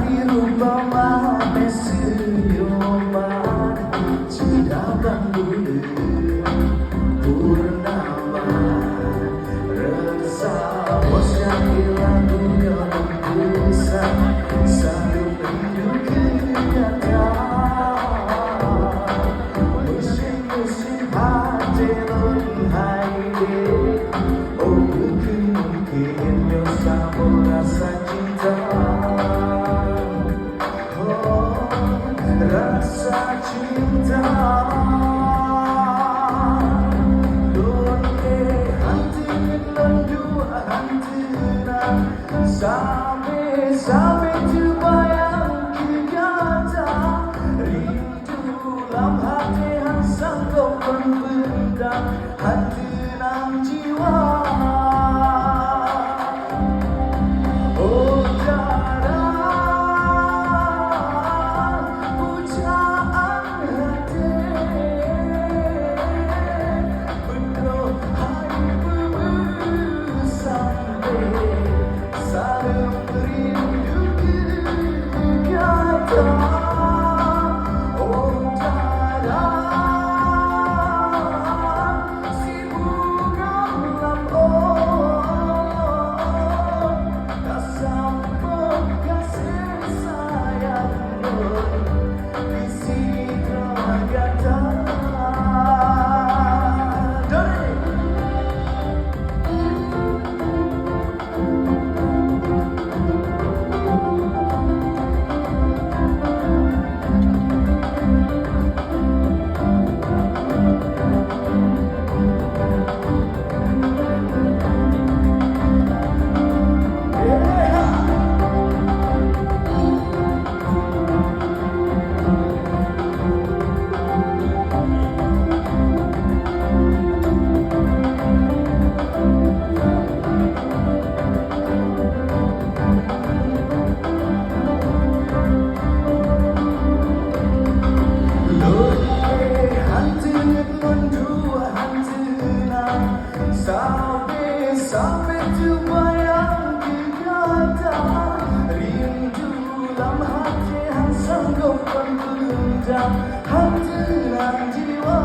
Rupa senyuman Cidakan bulan purnama Resah bosnya lagu yang bisa selalu hidup kenyataan Musim-musim hati haide Oh mungkin sama rasa cinta Rasa cinta Donke hantin dua hantinan Sampai terbayang nyata Rindu dalam hati yang sanggup membentang hantinan jiwa Oh Sampai terbayang kenyataan Rindu dalam hati yang sanggup membentang hantiran jiwa